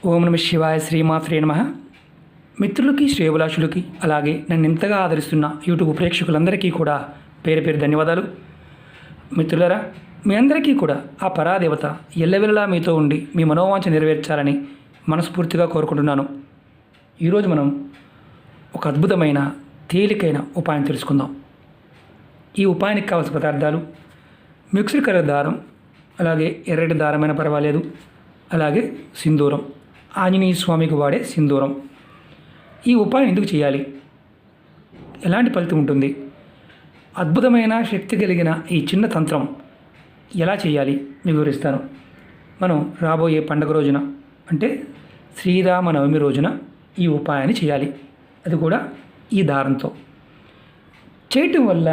ఓం నమ శివాయ శ్రీమాత్రే నమః. మిత్రులకి శ్రేయోభిలాషులకి అలాగే నన్ను ఇంతగా ఆదరిస్తున్న యూట్యూబ్ ప్రేక్షకులందరికీ కూడా పేరు పేరు ధన్యవాదాలు. మిత్రులారా, మీ అందరికీ కూడా ఆ పరాదేవత ఎల్లవెల్లలా మీతో ఉండి మీ మనోవాంఛ నెరవేర్చాలని మనస్ఫూర్తిగా కోరుకుంటున్నాను. ఈరోజు మనం ఒక అద్భుతమైన తేలికైన ఉపాయం తెలుసుకుందాం. ఈ ఉపాయానికి కావాల్సిన పదార్థాలు మిక్స్డ్ కలర్ దారం, అలాగే ఎర్రటి దారమైనా పర్వాలేదు, అలాగే సింధూరం, ఆంజనేయ స్వామికి వాడే సింధూరం. ఈ ఉపాయం ఎందుకు చేయాలి, ఎలాంటి ఫలితం ఉంటుంది, అద్భుతమైన శక్తి కలిగిన ఈ చిన్న తంత్రం ఎలా చేయాలి మీకు వివరిస్తాను. మనం రాబోయే పండుగ రోజున అంటే శ్రీరామనవమి రోజున ఈ ఉపాయాన్ని చేయాలి, అది కూడా ఈ దారంతో చేయటం వల్ల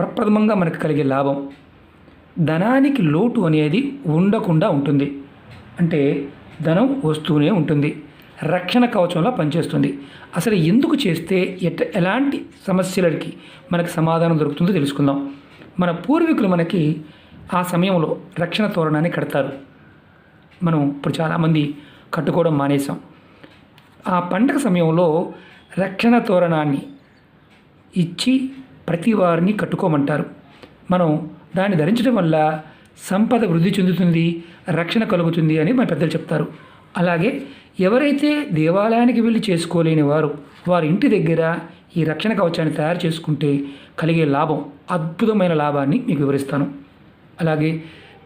ప్రప్రథమంగా మనకు కలిగే లాభం, ధనానికి లోటు అనేది ఉండకుండా ఉంటుంది. అంటే ధనం వస్తూనే ఉంటుంది, రక్షణ కవచంలా పనిచేస్తుంది. అసలు ఎందుకు చేస్తే ఎలాంటి సమస్యలకి మనకు సమాధానం దొరుకుతుందో తెలుసుకుందాం. మన పూర్వీకులు మనకి ఆ సమయంలో రక్షణ తోరణాన్ని కడతారు. మనం ఇప్పుడు చాలామంది కట్టుకోవడం మానేసాం. ఆ పండగ సమయంలో రక్షణ తోరణాన్ని ఇచ్చి ప్రతి వారిని కట్టుకోమంటారు. మనం దాన్ని ధరించడం వల్ల సంపద వృద్ధి చెందుతుంది, రక్షణ కలుగుతుంది అని మన పెద్దలు చెప్తారు. అలాగే ఎవరైతే దేవాలయానికి వెళ్ళి చేసుకోలేని వారి ఇంటి దగ్గర ఈ రక్షణ కవచాన్ని తయారు చేసుకుంటే కలిగే లాభం, అద్భుతమైన లాభాన్ని మీకు వివరిస్తాను. అలాగే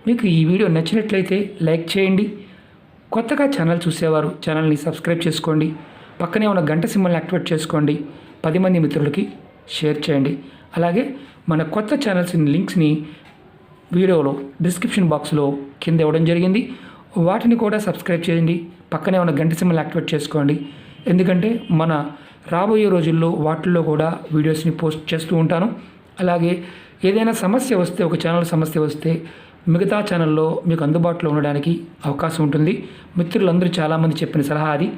మీకు ఈ వీడియో నచ్చినట్లయితే లైక్ చేయండి. కొత్తగా ఛానల్ చూసేవారు ఛానల్ని సబ్స్క్రైబ్ చేసుకోండి. పక్కనే ఉన్న గంట సింబల్ని యాక్టివేట్ చేసుకోండి. 10 మంది మిత్రులకి షేర్ చేయండి. అలాగే మన కొత్త ఛానల్స్ లింక్స్ని వీడియోలో డిస్క్రిప్షన్ బాక్స్లో కింద ఇవ్వడం జరిగింది, వాటిని కూడా సబ్స్క్రైబ్ చేయండి. పక్కనే ఉన్న గంట సింబల్ యాక్టివేట్ చేసుకోండి. ఎందుకంటే మన రాబోయే రోజుల్లో వాటిల్లో కూడా వీడియోస్ని పోస్ట్ చేస్తూ ఉంటాను. అలాగే ఏదైనా సమస్య వస్తే, ఒక ఛానల్ సమస్య వస్తే మిగతా ఛానల్లో మీకు అందుబాటులో ఉండడానికి అవకాశం ఉంటుంది. మిత్రులందరూ చాలామంది చెప్పిన సలహా అది,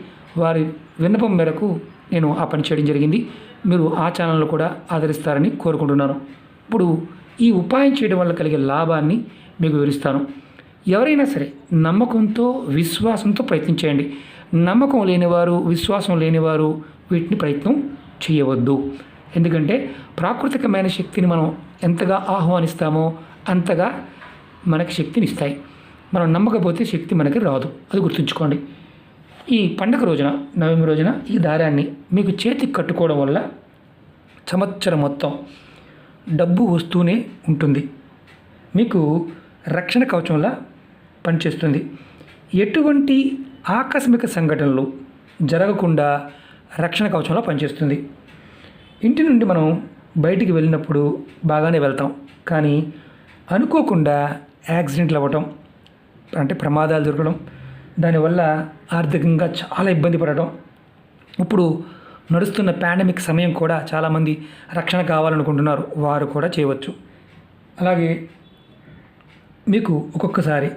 వారి విన్నపం మేరకు నేను ఆ పని చేయడం జరిగింది. మీరు ఆ ఛానల్లో కూడా ఆదరిస్తారని కోరుకుంటున్నాను. ఇప్పుడు ఈ ఉపాయం చేయడం వల్ల కలిగే లాభాన్ని మీకు వివరిస్తాను. ఎవరైనా సరే నమ్మకంతో విశ్వాసంతో ప్రయత్నించేయండి. నమ్మకం లేనివారు, విశ్వాసం లేనివారు వీటిని ప్రయత్నం చేయవద్దు. ఎందుకంటే ప్రాకృతికమైన శక్తిని మనం ఎంతగా ఆహ్వానిస్తామో అంతగా మనకి శక్తిని ఇస్తాయి. మనం నమ్మకపోతే శక్తి మనకి రాదు, అది గుర్తుంచుకోండి. ఈ పండుగ రోజున, నవమి రోజున ఈ దారాన్ని మీకు చేతికి కట్టుకోవడం వల్ల సంవత్సరం మొత్తం డబ్బు వస్తూనే ఉంటుంది, మీకు రక్షణ కవచంలా పనిచేస్తుంది. ఎటువంటి ఆకస్మిక సంఘటనలు జరగకుండా రక్షణ కవచంలా పనిచేస్తుంది. ఇంటి నుండి మనం బయటికి వెళ్ళినప్పుడు బాగానే వెళ్తాం, కానీ అనుకోకుండా యాక్సిడెంట్లు అవ్వటం, అంటే ప్రమాదాలు జరగడం, దానివల్ల ఆర్థికంగా చాలా ఇబ్బంది పడటం. ఇప్పుడు నడుస్తున్న పాండమిక్ సమయం కూడా చాలామంది రక్షణ కావాలనుకుంటున్నారు, వారు కూడా చేయవచ్చు. అలాగే మీకు ఒక్కొక్కసారి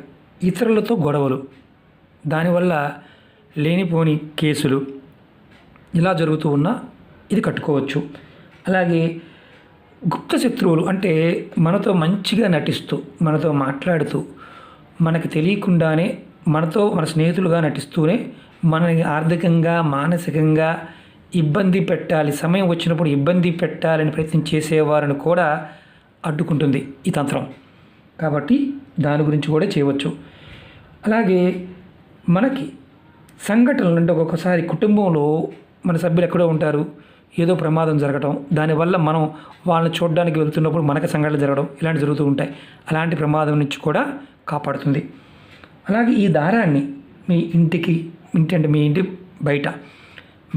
ఇతరులతో గొడవలు, దానివల్ల లేనిపోని కేసులు ఇలా జరుగుతూ ఉన్నా ఇది కట్టుకోవచ్చు. అలాగే గుప్త శత్రువులు, అంటే మనతో మంచిగా నటిస్తూ, మనతో మాట్లాడుతూ, మనకి తెలియకుండానే మన స్నేహితులుగా నటిస్తూనే మనని ఆర్థికంగా, మానసికంగా ఇబ్బంది పెట్టాలి, సమయం వచ్చినప్పుడు ఇబ్బంది పెట్టాలని ప్రయత్నం చేసేవారిని కూడా అడ్డుకుంటుంది ఈ తంత్రం. కాబట్టి దాని గురించి కూడా చేయవచ్చు. అలాగే మనకి సంఘటనలు అంటే ఒక్కొక్కసారి కుటుంబంలో మన సభ్యులు ఎక్కడో ఉంటారు, ఏదో ప్రమాదం జరగడం, దానివల్ల మనం వాళ్ళని చూడడానికి వెళ్తున్నప్పుడు మనకి సంఘటనలు జరగడం, ఇలాంటి జరుగుతూ ఉంటాయి. అలాంటి ప్రమాదం నుంచి కూడా కాపాడుతుంది. అలాగే ఈ దారాన్ని మీ ఇంటి బయట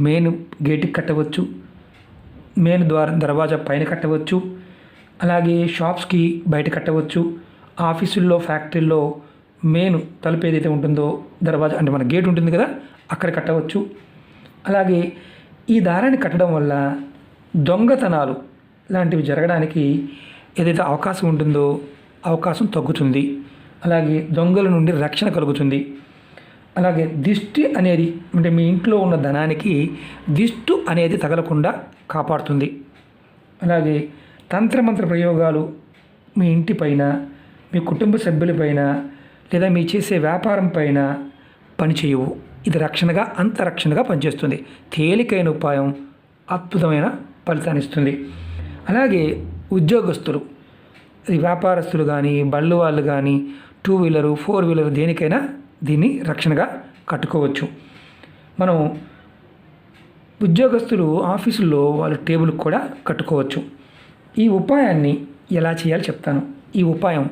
మెయిన్ గేటుకి కట్టవచ్చు, మెయిన్ దర్వాజా పైన కట్టవచ్చు, అలాగే షాప్స్కి బయట కట్టవచ్చు, ఆఫీసుల్లో, ఫ్యాక్టరీల్లో మెయిన్ తలుపు ఏదైతే ఉంటుందో దర్వాజా, అంటే మన గేట్ ఉంటుంది కదా, అక్కడ కట్టవచ్చు. అలాగే ఈ దారాన్ని కట్టడం వల్ల దొంగతనాలు లాంటివి జరగడానికి ఏదైతే అవకాశం ఉంటుందో అవకాశం తగ్గుతుంది. అలాగే దొంగల నుండి రక్షణ కలుగుతుంది. అలాగే దిష్టి అనేది, అంటే మీ ఇంట్లో ఉన్న ధనానికి దిష్టి అనేది తగలకుండా కాపాడుతుంది. అలాగే తంత్రమంత్ర ప్రయోగాలు మీ ఇంటిపైన, మీ కుటుంబ సభ్యులపైన, లేదా మీ చేసే వ్యాపారం పైన పనిచేయవు. ఇది రక్షణగా అంత రక్షణగా పనిచేస్తుంది. తేలికైన ఉపాయం అద్భుతమైన ఫలితాన్ని ఇస్తుంది. అలాగే ఉద్యోగస్తులు, అది వ్యాపారస్తులు కానీ, బళ్ళు వాళ్ళు కానీ, 2 వీలరు 4 వీలరు దేనికైనా దీన్ని రక్షణగా కట్టుకోవచ్చు. మనం ఉద్యోగస్తులు ఆఫీసుల్లో వాళ్ళ టేబుల్కి కూడా కట్టుకోవచ్చు. ఈ ఉపాయాన్ని ఎలా చేయాలో చెప్తాను. ఈ ఉపాయం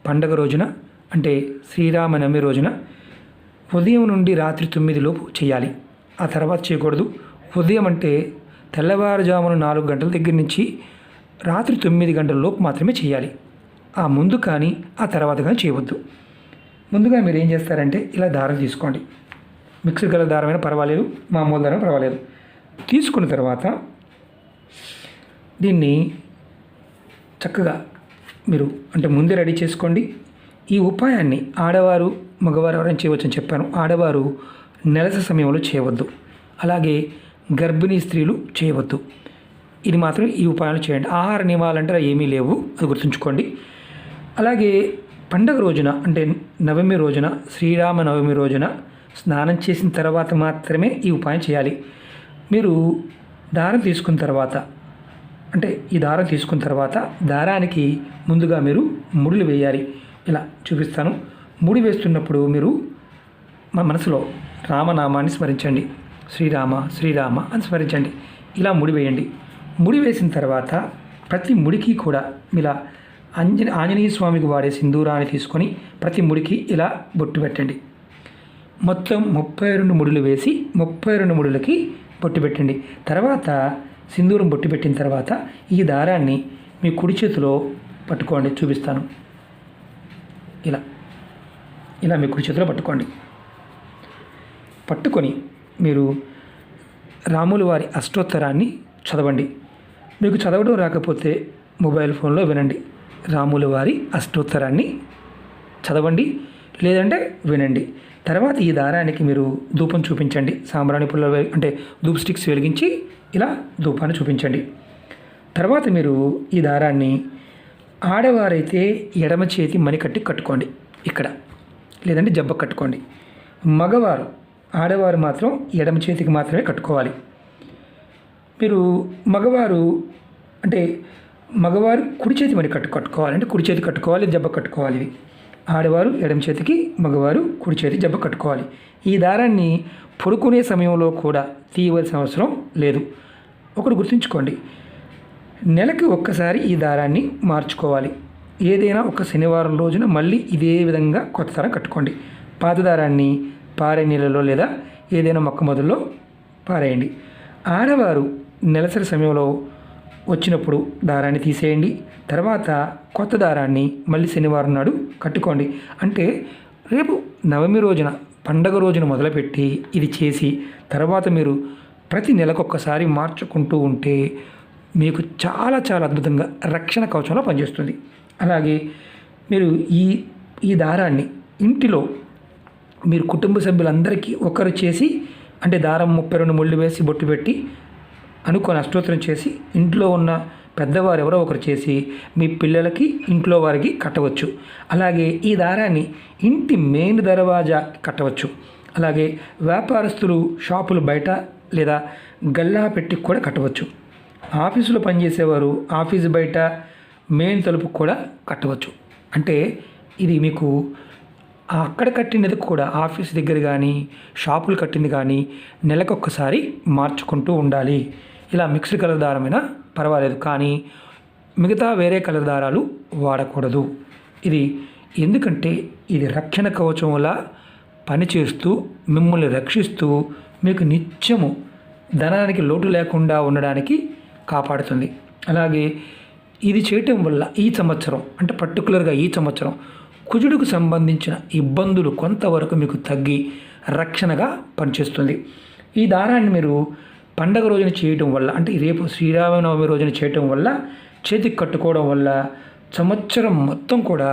పండగ రోజున అంటే శ్రీరామనవమి రోజున ఉదయం నుండి రాత్రి 9 లోపు చేయాలి. ఆ తర్వాత చేయకూడదు. ఉదయం అంటే తెల్లవారుజామున 4 గంటల దగ్గర నుంచి రాత్రి 9 గంటల లోపు మాత్రమే చేయాలి. ఆ ముందు కానీ ఆ తర్వాత కానీ చేయవద్దు. ముందుగా మీరు ఏం చేస్తారంటే ఇలా దారం తీసుకోండి. మిక్సర్ గల దారమైనా పర్వాలేదు, మామూలు దారం పర్వాలేదు. తీసుకున్న తర్వాత దీన్ని చక్కగా మీరు అంటే ముందే రెడీ చేసుకోండి. ఈ ఉపాయాన్ని ఆడవారు మగవారు ఎవరైనా చేయవచ్చని చెప్పాను. ఆడవారు నెలస సమయంలో చేయవద్దు. అలాగే గర్భిణీ స్త్రీలు చేయవద్దు. ఇది మాత్రం ఈ ఉపాయాలు చేయండి. ఆహార నియమాలంటే ఏమీ లేవు, అది గుర్తుంచుకోండి. అలాగే పండగ రోజున అంటే నవమి రోజున, శ్రీరామనవమి రోజున స్నానం చేసిన తర్వాత మాత్రమే ఈ ఉపాయం చేయాలి. మీరు దారం తీసుకున్న తర్వాత అంటే ఈ దారం తీసుకున్న తర్వాత దారానికి ముందుగా మీరు ముడులు వేయాలి. ఇలా చూపిస్తాను. ముడి వేస్తున్నప్పుడు మీరు మనసులో రామనామాన్ని స్మరించండి. శ్రీరామ శ్రీరామ అని స్మరించండి. ఇలా ముడి వేయండి. ముడి వేసిన తర్వాత ప్రతి ముడికి కూడా ఇలా ఆంజనేయ స్వామికి వాడే సింధూరాన్ని తీసుకొని ప్రతి ముడికి ఇలా బొట్టు పెట్టండి. మొత్తం 32 ముడులు వేసి 32 ముడులకి బొట్టు పెట్టండి. తర్వాత సింధూరం బొట్టు పెట్టిన తర్వాత ఈ దారాన్ని మీ కుడి చేతిలో పట్టుకోండి. చూపిస్తాను. ఇలా మీ కుడి చేతిలో పట్టుకోండి. పట్టుకొని మీరు రాముల వారి అష్టోత్తరాన్ని చదవండి. మీకు చదవడం రాకపోతే మొబైల్ ఫోన్లో వినండి. రాముల వారి అష్టోత్తరాన్ని చదవండి, లేదంటే వినండి. తర్వాత ఈ దారానికి మీరు ధూపం చూపించండి. సాంబ్రాణి పుల్ల అంటే ధూప్ స్టిక్స్ వెలిగించి ఇలా ధూపాన్ని చూపించండి. తర్వాత మీరు ఈ దారాన్ని ఆడవారైతే ఎడమ చేతి మణికట్టి కట్టుకోండి ఇక్కడ, లేదంటే జబ్బ కట్టుకోండి. ఆడవారు మాత్రం ఎడమ చేతికి మాత్రమే కట్టుకోవాలి. మీరు మగవారు కుడి చేతి మణి కట్టుకోవాలి, అంటే కుడి చేతి కట్టుకోవాలి, జబ్బ కట్టుకోవాలి. ఇది ఆడవారు ఎడమ చేతికి, మగవారు కుడి చేతి జబ్బ కట్టుకోవాలి. ఈ దారాన్ని పడుకునే సమయంలో కూడా తీయవలసిన అవసరం లేదు. ఒకటి గుర్తుంచుకోండి, నెలకి ఒక్కసారి ఈ దారాన్ని మార్చుకోవాలి. ఏదైనా ఒక శనివారం రోజున మళ్ళీ ఇదే విధంగా కొత్త దారం కట్టుకోండి. పాత దారాన్ని పారే నీళ్ళలో లేదా ఏదైనా మొక్క మొదల్లో పారేయండి. ఆడవారు నెలసరి సమయంలో వచ్చినప్పుడు దారాన్ని తీసేయండి. తర్వాత కొత్త దారాన్ని మళ్ళీ శనివారం నాడు కట్టుకోండి. అంటే రేపు నవమి రోజున పండగ రోజున మొదలుపెట్టి ఇది చేసి తర్వాత మీరు ప్రతి నెలకొక్కసారి మార్చుకుంటూ ఉంటే మీకు చాలా చాలా అద్భుతంగా రక్షణ కవచంలో పనిచేస్తుంది. అలాగే మీరు ఈ దారాన్ని ఇంటిలో మీరు కుటుంబ సభ్యులందరికీ ఒకరు చేసి అంటే దారం 32 ముళ్ళు వేసి బొట్టు పెట్టి అనుకొని అష్టోత్తరం చేసి ఇంట్లో ఉన్న పెద్దవారు ఎవరో ఒకరు చేసి మీ పిల్లలకి ఇంట్లో వారికి కట్టవచ్చు. అలాగే ఈ దారాన్ని ఇంటి మెయిన్ దర్వాజా కట్టవచ్చు. అలాగే వ్యాపారస్తులు షాపులు బయట లేదా గల్లా పెట్టి కూడా కట్టవచ్చు. ఆఫీసులో పనిచేసేవారు ఆఫీసు బయట మెయిన్ తలుపు కూడా కట్టవచ్చు. అంటే ఇది మీకు అక్కడ కట్టినది కూడా ఆఫీస్ దగ్గర కానీ షాపులు కట్టింది కానీ నెలకొక్కసారి మార్చుకుంటూ ఉండాలి. ఇలా మిక్స్డ్ కలర్ దారమైనా పర్వాలేదు, కానీ మిగతా వేరే కలర్ దారాలు వాడకూడదు. ఇది ఎందుకంటే ఇది రక్షణ కవచం వల్ల పనిచేస్తూ మిమ్మల్ని రక్షిస్తూ మీకు నిత్యము ధనానికి లోటు లేకుండా ఉండడానికి కాపాడుతుంది. అలాగే ఇది చేయటం వల్ల ఈ సంవత్సరం అంటే పర్టికులర్గా ఈ సంవత్సరం కుజుడుకు సంబంధించిన ఇబ్బందులు కొంతవరకు మీకు తగ్గి రక్షణగా పనిచేస్తుంది. ఈ దారాన్ని మీరు పండగ రోజున చేయటం వల్ల అంటే రేపు శ్రీరామనవమి రోజున చేయటం వల్ల చేతికి కట్టుకోవడం వల్ల సంవత్సరం మొత్తం కూడా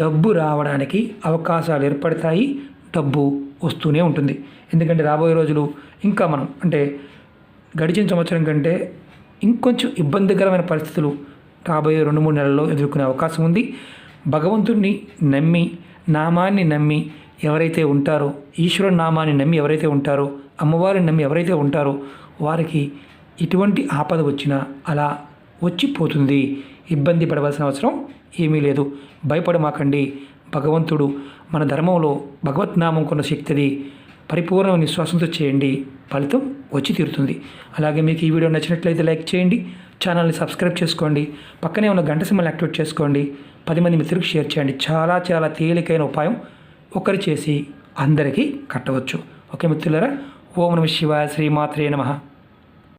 డబ్బు రావడానికి అవకాశాలు ఏర్పడతాయి. డబ్బు వస్తూనే ఉంటుంది. ఎందుకంటే రాబోయే రోజులు ఇంకా మనం అంటే గడిచిన సంవత్సరం కంటే ఇంకొంచెం ఇబ్బందికరమైన పరిస్థితులు రాబోయే 2-3 నెలల్లో ఎదుర్కొనే అవకాశం ఉంది. భగవంతుడిని నమ్మి నామాన్ని నమ్మి ఎవరైతే ఉంటారో, ఈశ్వరుని నామాన్ని నమ్మి ఎవరైతే ఉంటారో, అమ్మవారిని నమ్మి ఎవరైతే ఉంటారో వారికి ఎటువంటి ఆపద వచ్చినా అలా వచ్చిపోతుంది. ఇబ్బంది పడవలసిన అవసరం ఏమీ లేదు. భయపడమాకండి. భగవంతుడు మన ధర్మంలో భగవద్నామం కొన్న శక్తిది. పరిపూర్ణ విశ్వాసంతో చేయండి, ఫలితం వచ్చి తీరుతుంది. అలాగే మీకు ఈ వీడియో నచ్చినట్లయితే లైక్ చేయండి, ఛానల్ని సబ్స్క్రైబ్ చేసుకోండి, పక్కనే ఉన్న గంట సింబల్ యాక్టివేట్ చేసుకోండి, 10 మంది మిత్రులకు షేర్ చేయండి. చాలా చాలా తేలికైన ఉపాయం, ఒకరు చేసి అందరికీ కట్టవచ్చు. ఓకే మిత్రులారా, ఓం నమః శివాయ, శ్రీమాత్రే నమః.